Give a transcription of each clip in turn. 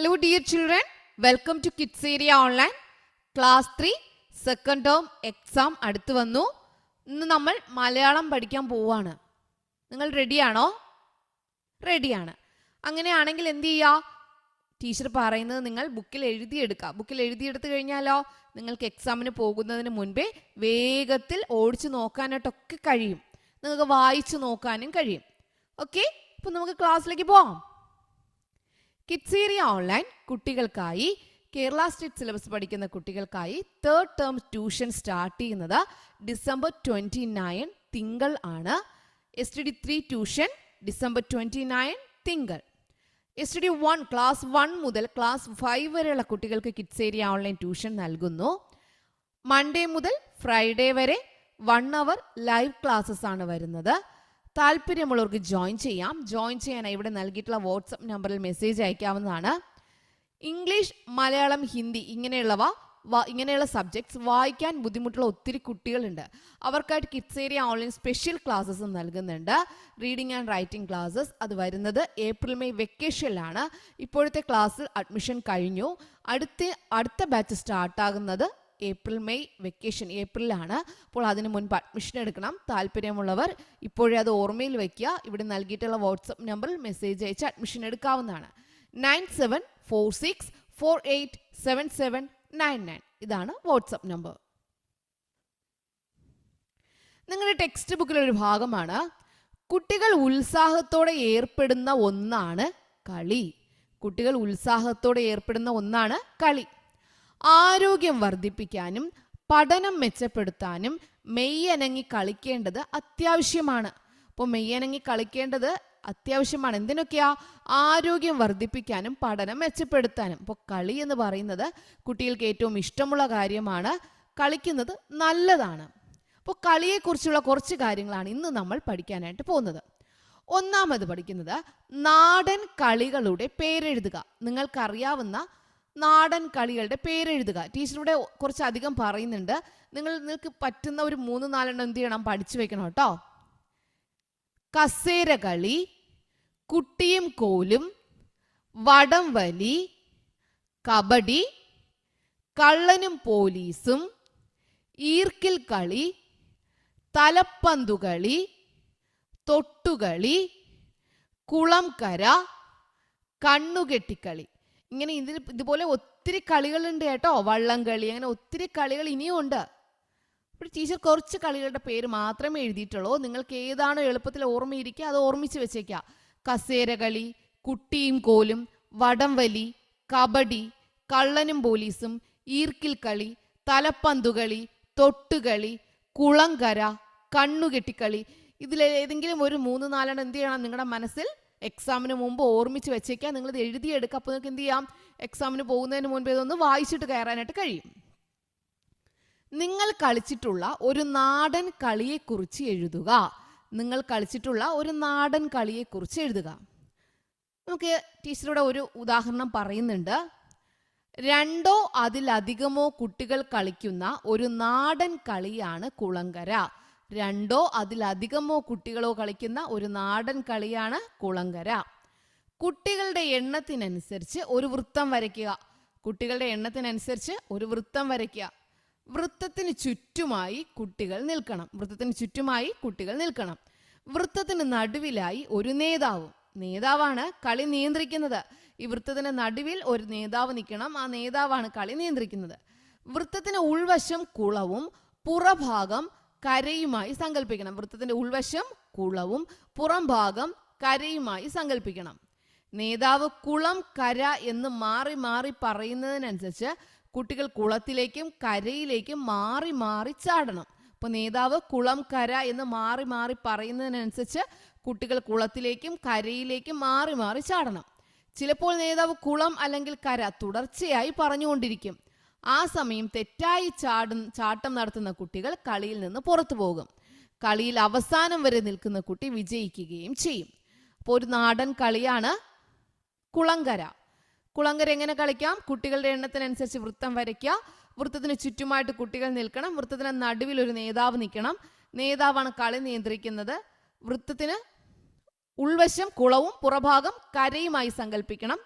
Hello dear children, welcome to Kids Area Online. Class 3 second term exam അടുത്ത് വന്നു. ഇന്ന് നമ്മൾ മലയാളം പഠിക്കാൻ പോവാണ്. നിങ്ങൾ റെഡിയാണോ? റെഡിയാണ്. അങ്ങനെയാണെങ്കിൽ എന്ത് ചെയ്യുക? ടീച്ചർ പറയുന്നത് നിങ്ങൾ ബുക്കിൽ എഴുതിയെടുക്കുക. ബുക്കിൽ എഴുതിയെടുത്ത് കഴിഞ്ഞാലോ നിങ്ങൾക്ക് എക്സാമിന് പോകുന്നതിന് മുൻപേ വേഗത്തിൽ ഓടിച്ചു നോക്കാനായിട്ടൊക്കെ കഴിയും. നിങ്ങൾക്ക് വായിച്ചു നോക്കാനും കഴിയും. ഓക്കെ, അപ്പോൾ നമുക്ക് ക്ലാസ്സിലേക്ക് പോവാം. കിഡ്സ് ഏരിയ ഓൺലൈൻ കുട്ടികൾക്കായി കേരള സ്റ്റേറ്റ് സിലബസ് പഠിക്കുന്ന കുട്ടികൾക്കായി തേർഡ് ടേം ട്യൂഷൻ സ്റ്റാർട്ട് ചെയ്യുന്നത് ഡിസംബർ 29 തിങ്കൾ ആണ്. STD3 ട്യൂഷൻ ഡിസംബർ 29 തിങ്കൾ. STD1 ക്ലാസ് 1 മുതൽ ക്ലാസ് 5 വരെയുള്ള കുട്ടികൾക്ക് കിഡ്സ് ഏരിയ ഓൺലൈൻ ട്യൂഷൻ നൽകുന്നു. മൺഡേ മുതൽ ഫ്രൈഡേ വരെ 1 അവർ ലൈവ് ക്ലാസ്സസ് ആണ് വരുന്നത്. താല്പര്യമുള്ളവർക്ക് ജോയിൻ ചെയ്യാം. ജോയിൻ ചെയ്യാനായി ഇവിടെ നൽകിയിട്ടുള്ള വാട്സപ്പ് നമ്പറിൽ മെസ്സേജ് അയക്കാവുന്നതാണ്. ഇംഗ്ലീഷ്, മലയാളം, ഹിന്ദി ഇങ്ങനെയുള്ള സബ്ജക്ട്സ് വായിക്കാൻ ബുദ്ധിമുട്ടുള്ള ഒത്തിരി കുട്ടികളുണ്ട്. അവർക്കായിട്ട് kids area online special classes നൽകുന്നുണ്ട്. റീഡിംഗ് ആൻഡ് റൈറ്റിംഗ് ക്ലാസ്സസ് അത് വരുന്നത് ഏപ്രിൽ മെയ് വെക്കേഷനിലാണ്. ഇപ്പോഴത്തെ ക്ലാസ്സിൽ അഡ്മിഷൻ കഴിഞ്ഞു. അടുത്ത ബാച്ച് സ്റ്റാർട്ടാകുന്നത് ഏപ്രിൽ മെയ് വെക്കേഷൻ ഏപ്രിലാണ്. അപ്പോൾ അതിന് മുൻപ് അഡ്മിഷൻ എടുക്കണം. താല്പര്യമുള്ളവർ ഇപ്പോഴേ അത് ഓർമ്മയിൽ വയ്ക്കുക. ഇവിടെ നൽകിയിട്ടുള്ള വാട്സപ്പ് നമ്പറിൽ മെസ്സേജ് അയച്ച് അഡ്മിഷൻ എടുക്കാവുന്നതാണ്. 9746487799 ഇതാണ് വാട്സപ്പ് നമ്പർ. നിങ്ങളുടെ ടെക്സ്റ്റ് ബുക്കിലൊരു ഭാഗമാണ് കുട്ടികൾ ഉത്സാഹത്തോടെ ഏർപ്പെടുന്ന ഒന്നാണ് കളി. കുട്ടികൾ ഉത്സാഹത്തോടെ ഏർപ്പെടുന്ന ഒന്നാണ് കളി. ആരോഗ്യം വർദ്ധിപ്പിക്കാനും പഠനം മെച്ചപ്പെടുത്താനും മെയ്യനങ്ങി കളിക്കേണ്ടത് അത്യാവശ്യമാണ്. അപ്പോൾ മെയ്യനങ്ങി കളിക്കേണ്ടത് അത്യാവശ്യമാണ്. എന്തിനൊക്കെയാ? ആരോഗ്യം വർദ്ധിപ്പിക്കാനും പഠനം മെച്ചപ്പെടുത്താനും. അപ്പോൾ കളി എന്ന് പറയുന്നത് കുട്ടികൾക്ക് ഏറ്റവും ഇഷ്ടമുള്ള കാര്യമാണ്. കളിക്കുന്നത് നല്ലതാണ്. അപ്പോൾ കളിയെക്കുറിച്ചുള്ള കുറച്ച് കാര്യങ്ങളാണ് ഇന്ന് നമ്മൾ പഠിക്കാനായിട്ട് പോകുന്നത്. ഒന്നാമത് പഠിക്കുന്നത് നാടൻ കളികളുടെ പേരെഴുതുക. നിങ്ങൾക്കറിയാവുന്ന നാടൻ കളികളുടെ പേരെഴുതുക. ടീച്ചറിവിടെ കുറച്ചധികം പറയുന്നുണ്ട്. നിങ്ങൾക്ക് പറ്റുന്ന ഒരു 3-4 എന്ത് ചെയ്യണം? പഠിച്ചു വെക്കണം കേട്ടോ. കസേര കളി, കുട്ടിയും കോലും, വടം വലി, കബഡി, കള്ളനും പോലീസും, ഈർക്കിൽ കളി, തലപ്പന്തുകളി, തൊട്ടുകളി, കുളംകര, കണ്ണുകെട്ടിക്കളി. ഇങ്ങനെ ഇതുപോലെ ഒത്തിരി കളികളുണ്ട് കേട്ടോ. വള്ളംകളി, അങ്ങനെ ഒത്തിരി കളികൾ ഇനിയും ഉണ്ട്. അപ്പോൾ ടീച്ചർ കുറച്ച് കളികളുടെ പേര് മാത്രമേ എഴുതിയിട്ടുള്ളൂ. നിങ്ങൾക്ക് ഏതാണോ എളുപ്പത്തിൽ ഓർമ്മയിരിക്കുക അത് ഓർമ്മിച്ച് വെച്ചേക്കുക. കസേരകളി, കുട്ടിയും കോലും, വടംവലി, കബഡി, കള്ളനും പോലീസും, ഈർക്കിൽ കളി, തലപ്പന്തുകളി, തൊട്ടുകളി, കുളംകര, കണ്ണുകെട്ടിക്കളി. ഇതിലേതെങ്കിലും ഒരു 3-4 എന്ത് ചെയ്യണം? നിങ്ങളുടെ മനസ്സിൽ എക്സാമിന് മുമ്പ് ഓർമ്മിച്ച് വെച്ചേക്കുക. നിങ്ങളിത് എഴുതിയെടുക്കുക. അപ്പോൾ നിങ്ങൾക്ക് എന്ത് ചെയ്യാം? എക്സാമിന് പോകുന്നതിന് മുൻപ് ഇതൊന്ന് വായിച്ചിട്ട് കയറാനായിട്ട് കഴിയും. നിങ്ങൾ കളിച്ചിട്ടുള്ള ഒരു നാടൻ കളിയെക്കുറിച്ച് എഴുതുക. നിങ്ങൾ കളിച്ചിട്ടുള്ള ഒരു നാടൻ കളിയെക്കുറിച്ച് എഴുതുക. നമുക്ക് ടീച്ചറുടെ ഒരു ഉദാഹരണം പറയുന്നുണ്ട്. 2 അതിലധികമോ കുട്ടികൾ കളിക്കുന്ന ഒരു നാടൻ കളിയാണ് കുളംകര. 2 അതിലധികമോ കുട്ടികളോ കളിക്കുന്ന ഒരു നാടൻ കളിയാണ് കുളംകര. കുട്ടികളുടെ എണ്ണത്തിനനുസരിച്ച് ഒരു വൃത്തം വരയ്ക്കുക. കുട്ടികളുടെ എണ്ണത്തിനനുസരിച്ച് ഒരു വൃത്തം വരയ്ക്കുക. വൃത്തത്തിന് ചുറ്റുമായി കുട്ടികൾ നിൽക്കണം. വൃത്തത്തിന് ചുറ്റുമായി കുട്ടികൾ നിൽക്കണം. വൃത്തത്തിന് നടുവിലായി ഒരു നേതാവും. നേതാവാണ് കളി നിയന്ത്രിക്കുന്നത്. ഈ വൃത്തത്തിന് നടുവിൽ ഒരു നേതാവ് നിൽക്കണം. ആ നേതാവാണ് കളി നിയന്ത്രിക്കുന്നത്. വൃത്തത്തിന് ഉൾവശം കുളവും പുറഭാഗം കരയുമായി സങ്കല്പിക്കണം. വൃത്തത്തിന്റെ ഉൾവശം കുളവും പുറം ഭാഗം കരയുമായി സങ്കല്പിക്കണം. നേതാവ് കുളം കര എന്ന് മാറി മാറി പറയുന്നതിനനുസരിച്ച് കുട്ടികൾ കുളത്തിലേക്കും കരയിലേക്കും മാറി മാറി ചാടണം. അപ്പോൾ നേതാവ് കുളം കര എന്ന് മാറി മാറി പറയുന്നതിനനുസരിച്ച് കുട്ടികൾ കുളത്തിലേക്കും കരയിലേക്കും മാറി മാറി ചാടണം. ചിലപ്പോൾ നേതാവ് കുളം അല്ലെങ്കിൽ കര തുടർച്ചയായി പറഞ്ഞുകൊണ്ടിരിക്കും. ആ സമയം തെറ്റായി ചാട്ടം നടത്തുന്ന കുട്ടികൾ കളിയിൽ നിന്ന് പുറത്തു പോകും. കളിയിൽ അവസാനം വരെ നിൽക്കുന്ന കുട്ടി വിജയിക്കുകയും ചെയ്യും. അപ്പോൾ ഒരു നാടൻ കളിയാണ് കുളംകര. കുളംകര എങ്ങനെ കളിക്കാം? കുട്ടികളുടെ എണ്ണത്തിനനുസരിച്ച് വൃത്തം വരയ്ക്കുക. വൃത്തത്തിന് ചുറ്റുമായിട്ട് കുട്ടികൾ നിൽക്കണം. വൃത്തത്തിന് നടുവിൽ ഒരു നേതാവ് നിൽക്കണം. നേതാവാണ് കളി നിയന്ത്രിക്കുന്നത്. വൃത്തത്തിന് ഉൾവശം കുളവും പുറഭാഗം കരയുമായി സങ്കല്പിക്കണം.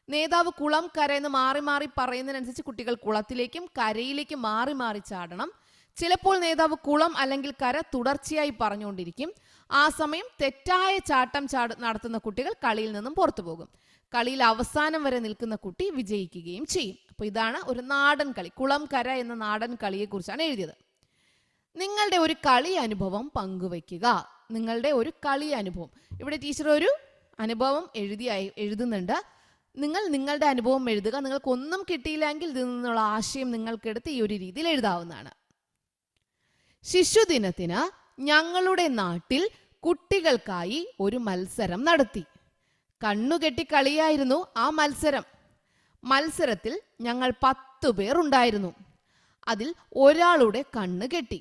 നേതാവ് കുളം കര എന്ന് മാറി മാറി പറയുന്നതിനനുസരിച്ച് കുട്ടികൾ കുളത്തിലേക്കും കരയിലേക്കും മാറി മാറി ചാടണം. ചിലപ്പോൾ നേതാവ് കുളം അല്ലെങ്കിൽ കര തുടർച്ചയായി പറഞ്ഞുകൊണ്ടിരിക്കും. ആ സമയം തെറ്റായ ചാട്ടം നടത്തുന്ന കുട്ടികൾ കളിയിൽ നിന്നും പുറത്തു പോകും. കളിയിൽ അവസാനം വരെ നിൽക്കുന്ന കുട്ടി വിജയിക്കുകയും ചെയ്യും. അപ്പോൾ ഇതാണ് ഒരു നാടൻ കളി. കുളം കര എന്ന നാടൻ കളിയെ കുറിച്ചാണ് എഴുതിയത്. നിങ്ങളുടെ ഒരു കളി അനുഭവം പങ്കുവയ്ക്കുക. നിങ്ങളുടെ ഒരു കളി അനുഭവം. ഇവിടെ ടീച്ചർ ഒരു അനുഭവം എഴുതുന്നുണ്ട്. നിങ്ങൾ നിങ്ങളുടെ അനുഭവം എഴുതുക. നിങ്ങൾക്കൊന്നും കിട്ടിയില്ലെങ്കിൽ ഇതിൽ നിന്നുള്ള ആശയം നിങ്ങൾക്കെടുത്ത് ഈ ഒരു രീതിയിൽ എഴുതാവുന്നതാണ്. ശിശുദിനത്തിന് ഞങ്ങളുടെ നാട്ടിൽ കുട്ടികൾക്കായി ഒരു മത്സരം നടത്തി. കണ്ണുകെട്ടി കളിയായിരുന്നു ആ മത്സരം. മത്സരത്തിൽ ഞങ്ങൾ 10 പേർ ഉണ്ടായിരുന്നു. അതിൽ ഒരാളുടെ കണ്ണ് കെട്ടി.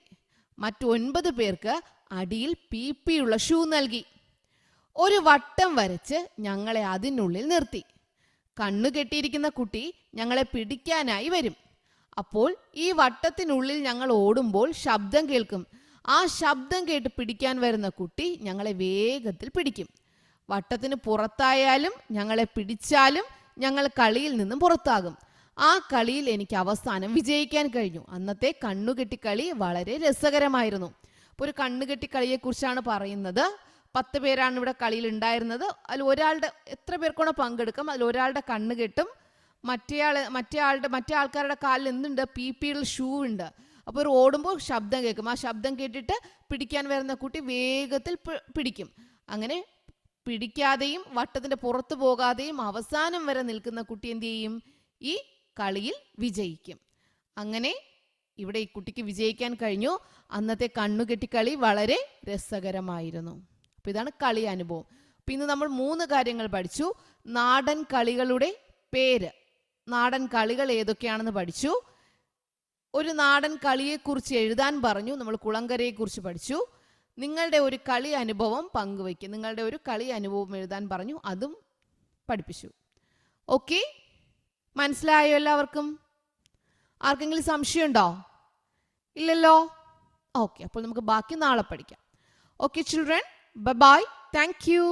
മറ്റു 9 പേർക്ക് അടിയിൽ പീപ്പിയുള്ള ഷൂ നൽകി. ഒരു വട്ടം വരച്ച് ഞങ്ങളെ അതിനുള്ളിൽ നിർത്തി. കണ്ണു കെട്ടിയിരിക്കുന്ന കുട്ടി ഞങ്ങളെ പിടിക്കാനായി വരും. അപ്പോൾ ഈ വട്ടത്തിനുള്ളിൽ ഞങ്ങൾ ഓടുമ്പോൾ ശബ്ദം കേൾക്കും. ആ ശബ്ദം കേട്ട് പിടിക്കാൻ വരുന്ന കുട്ടി ഞങ്ങളെ വേഗത്തിൽ പിടിക്കും. വട്ടത്തിന് പുറത്തായാലും ഞങ്ങളെ പിടിച്ചാലും ഞങ്ങൾ കളിയിൽ നിന്നും പുറത്താകും. ആ കളിയിൽ എനിക്ക് അവസാനം വിജയിക്കാൻ കഴിഞ്ഞു. അന്നത്തെ കണ്ണുകെട്ടിക്കളി വളരെ രസകരമായിരുന്നു. അപ്പോൾ ഒരു കണ്ണുകെട്ടിക്കളിയെ കുറിച്ചാണ് പറയുന്നത്. 10 പേരാണ് ഇവിടെ കളിയിൽ ഉണ്ടായിരുന്നത്. അതിൽ ഒരാളുടെ എത്ര പേർക്കാണോ പങ്കെടുക്കാം, അതിൽ ഒരാളുടെ കണ്ണ് കെട്ടും. മറ്റേ ആൾക്കാരുടെ കാലിൽ എന്തുണ്ട്? പീപ്പിയുടെ ഷൂ ഉണ്ട്. അപ്പോൾ ഒരു ഓടുമ്പോൾ ശബ്ദം കേൾക്കും. ആ ശബ്ദം കേട്ടിട്ട് പിടിക്കാൻ വരുന്ന കുട്ടി വേഗത്തിൽ പിടിക്കും. അങ്ങനെ പിടിക്കാതെയും വട്ടത്തിന്റെ പുറത്തു പോകാതെയും അവസാനം വരെ നിൽക്കുന്ന കുട്ടി എന്ത് ചെയ്യും? ഈ കളിയിൽ വിജയിക്കും. അങ്ങനെ ഇവിടെ ഈ കുട്ടിക്ക് വിജയിക്കാൻ കഴിഞ്ഞു. അന്നത്തെ കണ്ണുകെട്ടിക്കളി വളരെ രസകരമായിരുന്നു. അപ്പൊ ഇതാണ് കളി അനുഭവം. അപ്പൊ ഇന്ന് നമ്മൾ 3 കാര്യങ്ങൾ പഠിച്ചു. നാടൻ കളികളുടെ പേര്, നാടൻ കളികൾ ഏതൊക്കെയാണെന്ന് പഠിച്ചു. ഒരു നാടൻ കളിയെക്കുറിച്ച് എഴുതാൻ പറഞ്ഞു. നമ്മൾ കുളങ്കരയെ കുറിച്ച് പഠിച്ചു. നിങ്ങളുടെ ഒരു കളി അനുഭവം പങ്കുവയ്ക്കും. നിങ്ങളുടെ ഒരു കളി അനുഭവം എഴുതാൻ പറഞ്ഞു. അതും പഠിപ്പിച്ചു. ഓക്കെ, മനസ്സിലായോ എല്ലാവർക്കും? ആർക്കെങ്കിലും സംശയമുണ്ടോ? ഇല്ലല്ലോ. ഓക്കെ, അപ്പോൾ നമുക്ക് ബാക്കി നാളെ പഠിക്കാം. Okay children, bye bye. Thank you.